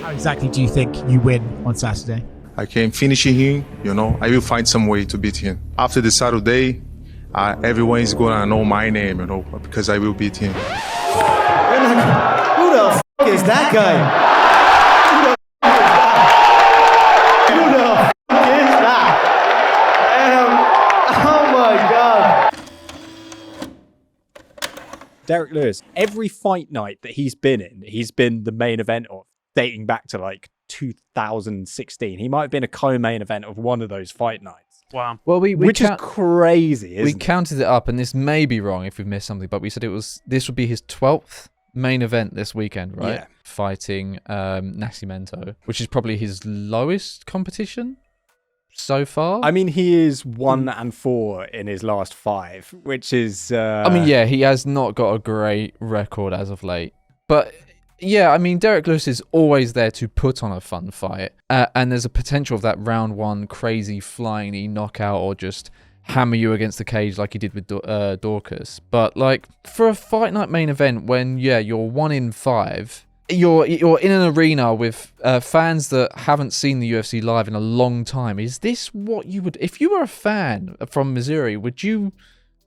How exactly do you think you win on Saturday? I can finish him, I will find some way to beat him. After the Saturday, everyone is gonna know my name, because I will beat him. Who the f*** is that guy? Who the f*** is that? Oh my God. Derrick Lewis, every fight night that he's been in, he's been the main event of, dating back to like 2016. He might have been a co-main event of one of those fight nights. Wow. Well, which is crazy, we counted it up, and this may be wrong if we've missed something, but we said this would be his 12th main event this weekend, right? Yeah. Fighting Nascimento, which is probably his lowest competition so far. I mean, he is 1-4 in his last 5, which is... I mean, yeah, he has not got a great record as of late. But, yeah, I mean, Derrick Lewis is always there to put on a fun fight. And there's a potential of that round 1 crazy flying knee knockout or just hammer you against the cage like he did with Dorcas. But, like, for a fight night main event when, yeah, you're 1 in 5... You're in an arena with fans that haven't seen the UFC live in a long time. Is this what you would... If you were a fan from Missouri, would you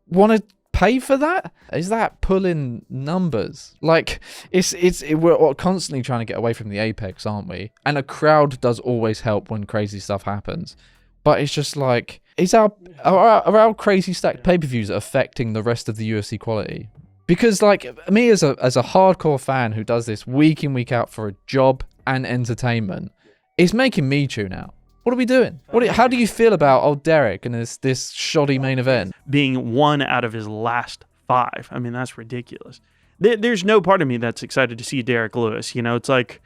want to pay for that? Is that pulling numbers? Like, we're constantly trying to get away from the apex, aren't we? And a crowd does always help when crazy stuff happens. But it's just like... Are our crazy stacked pay-per-views affecting the rest of the UFC quality? Because, like, me as a hardcore fan who does this week in, week out for a job and entertainment, it's making me tune out. What are we doing? How do you feel about old Derrick and this shoddy main event? Being 1 out of his last 5. I mean, that's ridiculous. There's no part of me that's excited to see Derrick Lewis. It's like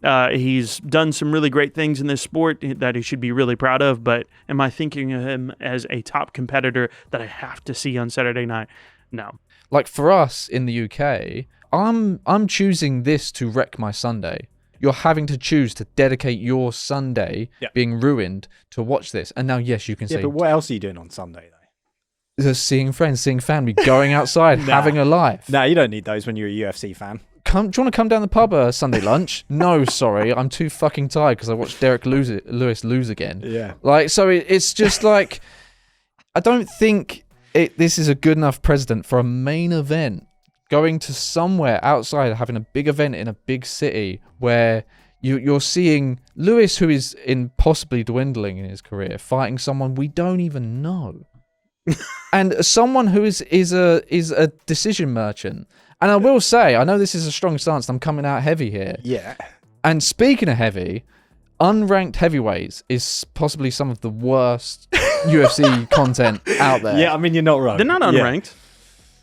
he's done some really great things in this sport that he should be really proud of, but am I thinking of him as a top competitor that I have to see on Saturday night? No. Like, for us in the UK, I'm choosing this to wreck my Sunday. You're having to choose to dedicate your Sunday being ruined to watch this. And now, yes, you can say... Yeah, but what else are you doing on Sunday, though? Just seeing friends, seeing family, going outside, having a life. No, you don't need those when you're a UFC fan. Do you want to come down the pub Sunday lunch? No, sorry. I'm too fucking tired because I watched Derrick Lewis lose again. Yeah. Like, so it's just like... I don't think... this is a good enough precedent for a main event going to somewhere outside, having a big event in a big city where you're seeing Lewis, who is possibly dwindling in his career, fighting someone we don't even know, and someone who is a decision merchant. And I will say, I know this is a strong stance, and I'm coming out heavy here. Yeah. And speaking of heavy, unranked heavyweights is possibly some of the worst UFC content out there. Yeah, I mean, you're not wrong. They're not unranked.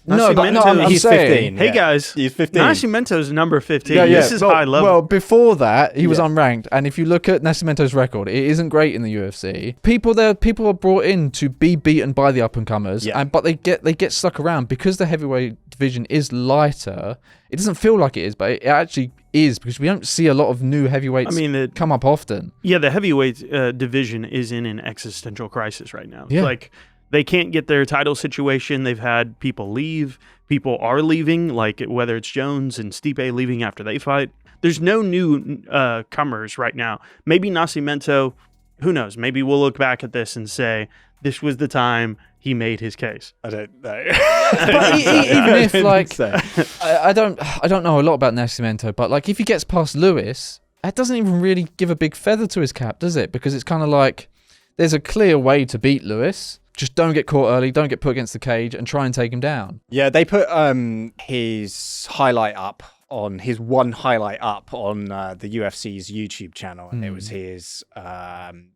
No, but he's 15. Hey, guys. He's 15. Nascimento's number 15. Yeah. This is high level. Well, before that, he was unranked. And if you look at Nascimento's record, it isn't great in the UFC. People are brought in to be beaten by the up-and-comers, but they get stuck around because the heavyweight division is lighter. It doesn't feel like it is, but it actually is, because we don't see a lot of new heavyweights come up often. Yeah, the heavyweight division is in an existential crisis right now. Yeah. Like, they can't get their title situation. They've had people leave. People are leaving, like whether it's Jones and Stipe leaving after they fight. There's no new comers right now. Maybe Nascimento, who knows? Maybe we'll look back at this and say, this was the time he made his case. I don't know. But even if, like, I don't know a lot about Nascimento, but like, if he gets past Lewis, that doesn't even really give a big feather to his cap, does it? Because it's kind of like, there's a clear way to beat Lewis. Just don't get caught early, don't get put against the cage, and try and take him down. Yeah, they put his highlight up on his one highlight up on the UFC's YouTube channel, and it was his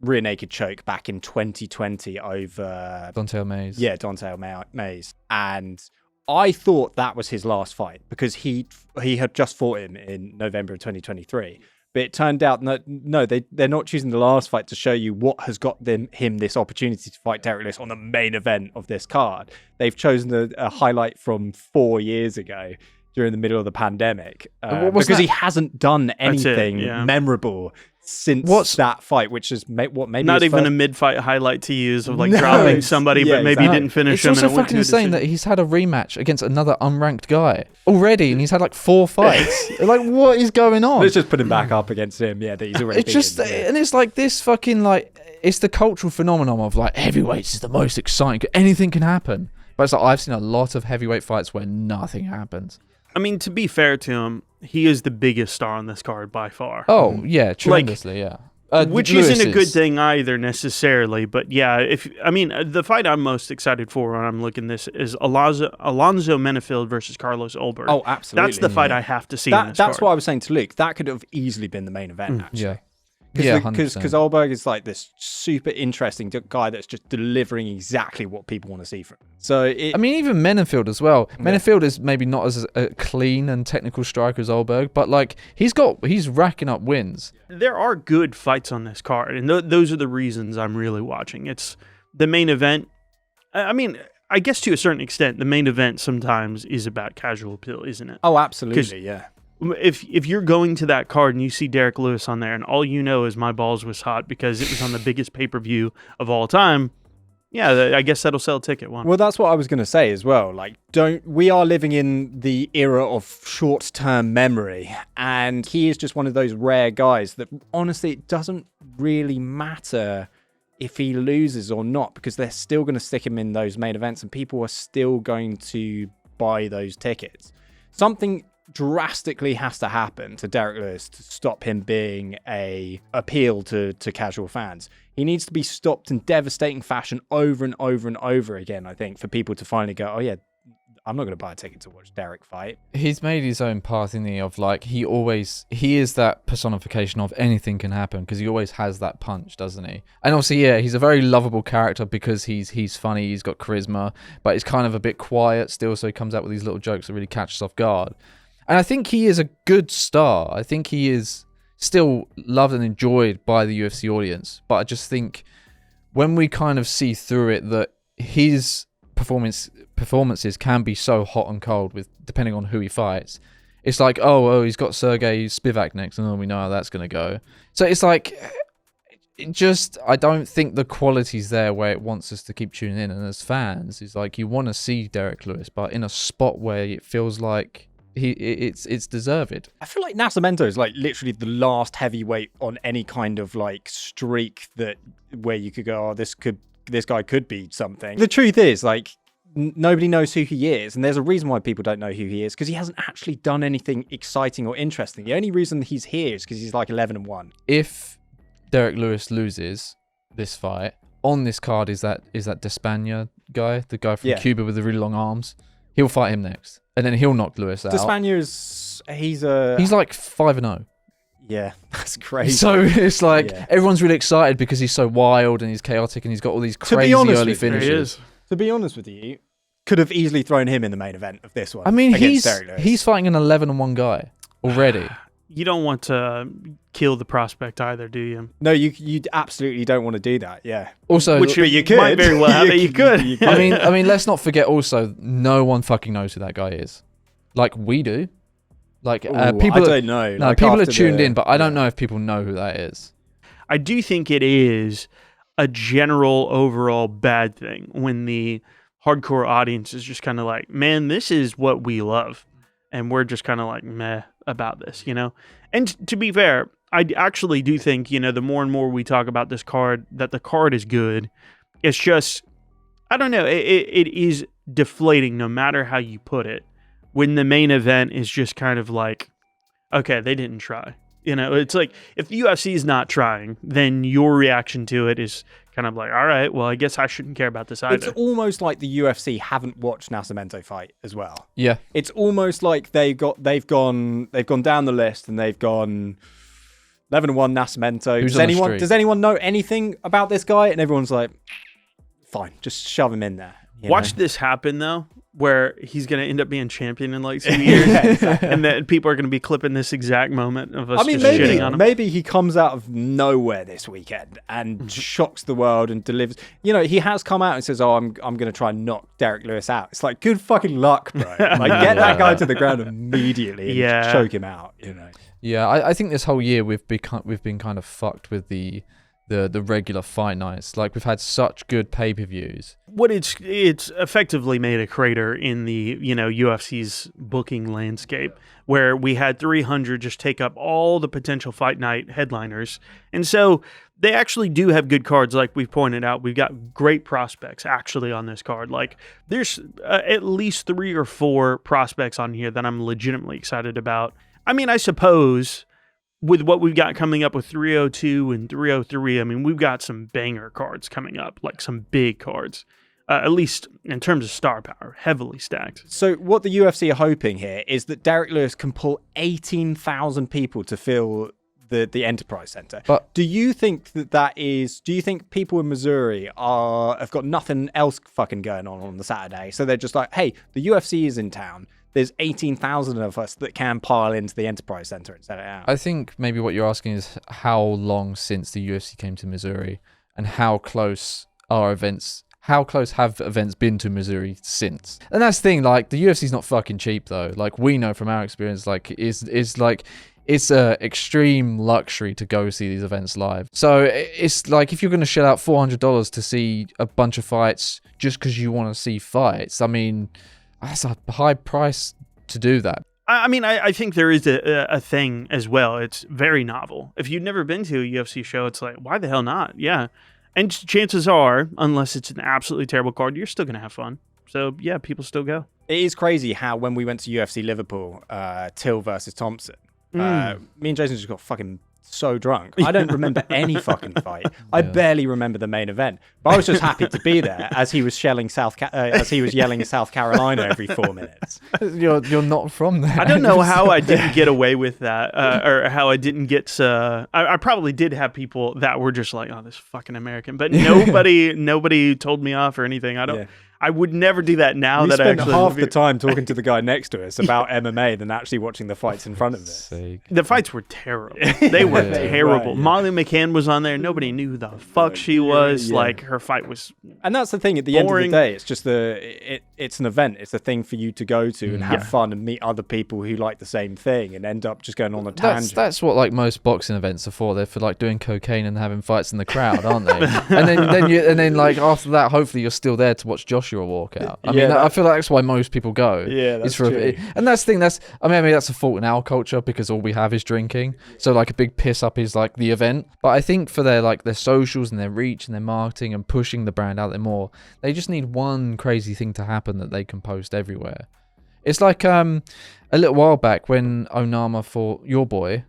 rear naked choke back in 2020 over Don'Tale Mayes. Yeah, Don'Tale Mayes. And I thought that was his last fight because he had just fought him in November of 2023. But it turned out, no, they're not choosing the last fight to show you what has got him this opportunity to fight Derrick Lewis on the main event of this card. They've chosen a highlight from 4 years ago during the middle of the pandemic What was because that? he hasn't done anything yeah. memorable since that fight, which is maybe not even first... a mid-fight highlight to use of like No, dropping somebody, yeah, but maybe exactly. didn't finish It's him. also and it went fucking to a insane that decision. he's had a rematch against another unranked guy already, and he's had like 4 fights. Like, what is going on? Let's just put him back up against him. Yeah, that he's already. It's just, beaten, yeah. and it's like this fucking like, it's the cultural phenomenon of like heavyweights is the most exciting. Anything can happen, but it's like I've seen a lot of heavyweight fights where nothing happens. I mean, to be fair to him, he is the biggest star on this card by far. Oh yeah, tremendously, yeah. Which Lewis isn't a good is- thing either necessarily, but yeah, the fight I'm most excited for when I'm looking this is Alonzo Menefield versus Carlos Ulberg. Oh, absolutely. That's the fight I have to see. on this That's card. what I was saying to Luke. That could have easily been the main event, actually. Yeah. Yeah, Because 100%. Ulberg is like this super interesting guy that's just delivering exactly what people want to see from him. So I mean, even Menefield as well. Menefield is maybe not as a clean and technical striker as Ulberg, but like he's racking up wins. There are good fights on this card, and those are the reasons I'm really watching. It's the main event. I mean, I guess to a certain extent, the main event sometimes is about casual appeal, isn't it? oh, absolutely, yeah. If you're going to that card and you see Derrick Lewis on there, and all you know is my balls was hot because it was on the biggest pay-per-view of all time, yeah, I guess that'll sell a ticket. One. Well, that's what I was going to say as well. Like, we are living in the era of short-term memory, and he is just one of those rare guys that honestly, it doesn't really matter if he loses or not, because they're still going to stick him in those main events, and people are still going to buy those tickets. Something drastically has to happen to Derrick Lewis to stop him being a appeal to casual fans. He needs to be stopped in devastating fashion over and over and over again, I think, for people to finally go, oh yeah, I'm not going to buy a ticket to watch Derrick fight. He's made his own path in the of like he is that personification of anything can happen because he always has that punch, doesn't he? And obviously, yeah, he's a very lovable character because he's funny, he's got charisma, but he's kind of a bit quiet still, so he comes out with these little jokes that really catch us off guard. And I think he is a good star. I think he is still loved and enjoyed by the UFC audience. But I just think when we kind of see through it that his performances can be so hot and cold with depending on who he fights. It's like, oh, he's got Sergey Spivak next, and we know how that's going to go. So it's like, I don't think the quality's there where it wants us to keep tuning in. And as fans, it's like you want to see Derrick Lewis, but in a spot where it feels like it's deserved. I feel like Nascimento is like literally the last heavyweight on any kind of like streak where you could go, oh, this guy could be something. The truth is, like, nobody knows who he is, and there's a reason why people don't know who he is, because he hasn't actually done anything exciting or interesting. The only reason he's here is because he's like 11-1. If Derrick Lewis loses this fight, on this card is that Despania guy, the guy from Cuba with the really long arms. He'll fight him next, and then he'll knock Lewis out. Despania he's like 5-0. Yeah, that's crazy. So it's like everyone's really excited because he's so wild and he's chaotic and he's got all these crazy early finishes. To be honest with you, could have easily thrown him in the main event of this one. I mean, he's fighting an 11-1 guy already. You don't want to kill the prospect either, do you? No, you absolutely don't want to do that. Yeah. Also, which you could. Might very well happen. You could. I mean, let's not forget. Also, no one fucking knows who that guy is. Like we do. Like people. I don't know. No, like people are tuned in, but I don't know if people know who that is. I do think it is a general overall bad thing when the hardcore audience is just kind of like, man, this is what we love. And we're just kind of like, meh about this, you know? And to be fair, I actually do think, you know, the more and more we talk about this card, that the card is good. It's just, I don't know, it is deflating no matter how you put it. When the main event is just kind of like, okay, they didn't try. You know, it's like, if the UFC is not trying, then your reaction to it is kind of like, all right, well, I guess I shouldn't care about this either. It's almost like the UFC haven't watched Nascimento fight as well. Yeah. It's almost like they've gone down the list and they've gone 11-1 Nascimento. Does anyone know anything about this guy? And everyone's like, fine, just shove him in there. Watch this happen though, where he's going to end up being champion in like 2 years, and then people are going to be clipping this exact moment of us just shitting on him. Maybe he comes out of nowhere this weekend and shocks the world and delivers. You know, he has come out and says, "Oh, I'm going to try and knock Derrick Lewis out." It's like, good fucking luck, bro. Like, get that guy to the ground immediately and choke him out. You know. Yeah, I think this whole year we've been kind of fucked with the regular fight nights. Like, we've had such good pay-per-views. What it's effectively made a crater in the, UFC's booking landscape, where we had 300 just take up all the potential fight night headliners. And so they actually do have good cards, like we've pointed out. We've got great prospects actually on this card. Like, there's at least 3 or 4 prospects on here that I'm legitimately excited about. I mean, I suppose with what we've got coming up with 302 and 303, I mean, we've got some banger cards coming up, like some big cards, at least in terms of star power, heavily stacked. So what the UFC are hoping here is that Derrick Lewis can pull 18,000 people to fill the Enterprise Center. But do you think do you think people in Missouri have got nothing else fucking going on the Saturday? So they're just like, hey, the UFC is in town. There's 18,000 of us that can pile into the Enterprise Center and set it out. I think maybe what you're asking is how long since the UFC came to Missouri, and how close have events been to Missouri since? And that's the thing, like, the UFC's not fucking cheap though. Like, we know from our experience, like, it's a extreme luxury to go see these events live. So it's like, if you're going to shell out $400 to see a bunch of fights just because you want to see fights, I mean, that's a high price to do that. I mean, I think there is a thing as well. It's very novel. If you've never been to a UFC show, it's like, why the hell not? Yeah. And chances are, unless it's an absolutely terrible card, you're still going to have fun. So, yeah, people still go. It is crazy how when we went to UFC Liverpool, Till versus Thompson, me and Jason just got fucking so drunk. I don't remember any fucking fight. I barely remember the main event. But I was just happy to be there as he was yelling South Carolina every 4 minutes. You're not from there. I don't know how I didn't get away with that, or how I didn't get. I probably did have people that were just like, "Oh, this fucking American," but nobody told me off or anything. I would never do that now. We spent half the time talking to the guy next to us about MMA than actually watching the fights in front of us. The fights were terrible. They were terrible. Right, yeah. Molly McCann was on there. Nobody knew who the fuck she was. Yeah. Like, her fight was And that's the thing. At the end of the day, it's just it's an event. It's a thing for you to go to and have fun and meet other people who like the same thing and end up just going on a tangent. That's what, like, most boxing events are for. They're for, like, doing cocaine and having fights in the crowd, aren't they? and then like, after that, hopefully you're still there to watch Joshua walk out. I mean, I feel like that's why most people go. Yeah, that's true. And that's the thing. Maybe that's a fault in our culture because all we have is drinking. So, like, a big piss up is like the event. But I think for their socials and their reach and their marketing and pushing the brand out there more, they just need one crazy thing to happen that they can post everywhere. It's like a little while back when Onama fought your boy.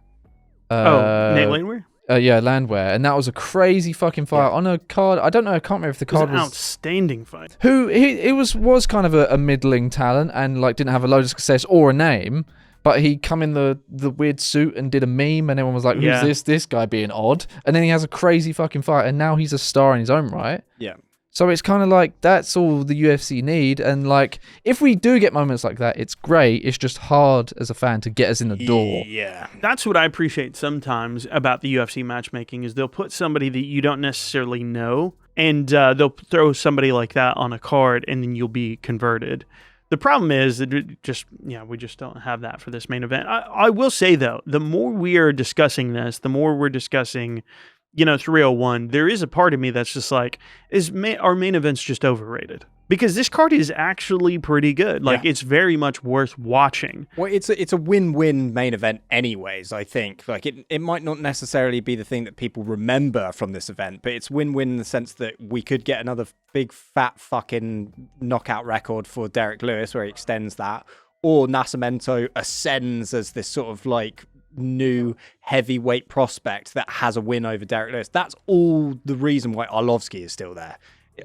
Nate Landwehr? Landwehr, and that was a crazy fucking fight on a card. I don't know. I can't remember if the card was an outstanding fight. It was kind of a middling talent and, like, didn't have a load of success or a name, but he come in the weird suit and did a meme, and everyone was like, "Who's this guy being odd?" And then he has a crazy fucking fight, and now he's a star in his own right. Yeah. So it's kind of like, that's all the UFC need. And, like, if we do get moments like that, it's great. It's just hard as a fan to get us in the door. Yeah. That's what I appreciate sometimes about the UFC matchmaking is they'll put somebody that you don't necessarily know, and they'll throw somebody like that on a card, and then you'll be converted. The problem is that we just don't have that for this main event. I will say, though, the more we are discussing this, the more we're discussing 301, there is a part of me that's just like, our main event's just overrated? Because this card is actually pretty good. Like, it's very much worth watching. Well, it's a win-win main event anyways, I think. Like, it might not necessarily be the thing that people remember from this event, but it's win-win in the sense that we could get another big fat fucking knockout record for Derrick Lewis where he extends that, or Nascimento ascends as this sort of, like, new heavyweight prospect that has a win over Derrick Lewis. That's all the reason why Arlovsky is still there.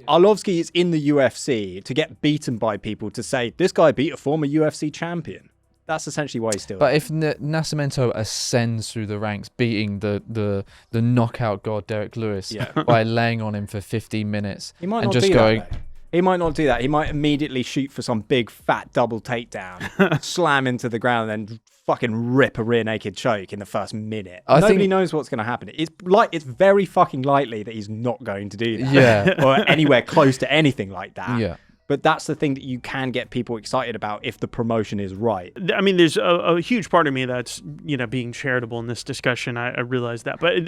Arlovsky is in the UFC to get beaten by people to say, this guy beat a former UFC champion. That's essentially why he's still there. But if Nascimento ascends through the ranks, beating the knockout god Derrick Lewis by laying on him for 15 minutes he might and not just be going... that, He might not do that. He might immediately shoot for some big fat double takedown, slam into the ground, and then fucking rip a rear naked choke in the first minute. Nobody knows what's going to happen. It's very fucking likely that he's not going to do that. Yeah. Or anywhere close to anything like that. Yeah. But that's the thing that you can get people excited about if the promotion is right. I mean, there's a huge part of me that's, being charitable in this discussion. I realize that. But,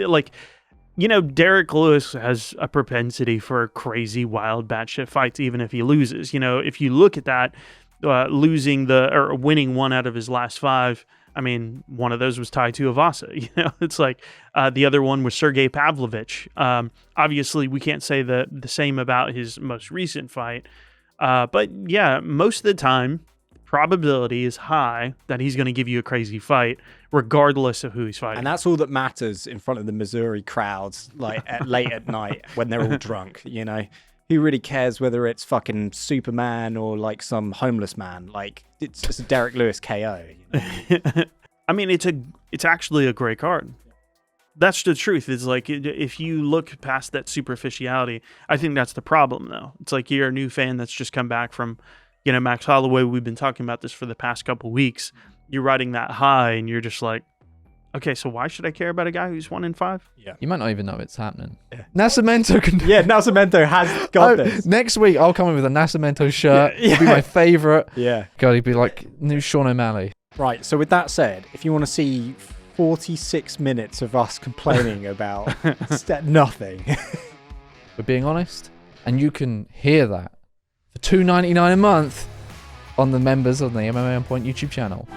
Derrick Lewis has a propensity for crazy, wild, batshit fights, even if he loses. If you look at that, winning 1 out of his last 5, I mean, one of those was Tai Tuivasa. It's like the other one was Sergey Pavlovich. Obviously, we can't say the same about his most recent fight. But yeah, most of the time, probability is high that he's going to give you a crazy fight, regardless of who he's fighting. And that's all that matters in front of the Missouri crowds, late at night when they're all drunk. Who really cares whether it's fucking Superman or like some homeless man? Like it's a Derrick Lewis KO. I mean, it's actually a great card. That's the truth. It's like, if you look past that superficiality, I think that's the problem, though. It's like you're a new fan that's just come back from, Max Holloway. We've been talking about this for the past couple weeks. You're riding that high, and you're just like, okay, so why should I care about a guy who's 1-5? Yeah. You might not even know it's happening. Yeah. Nascimento can... Yeah, Nascimento has got this. Next week, I'll come in with a Nascimento shirt. Yeah. It'll be my favourite. Yeah. God, he'd be like new Sean O'Malley. Right, so with that said, if you want to see 46 minutes of us complaining about nothing. We're being honest, and you can hear that for $2.99 a month on the members of the MMA On Point YouTube channel.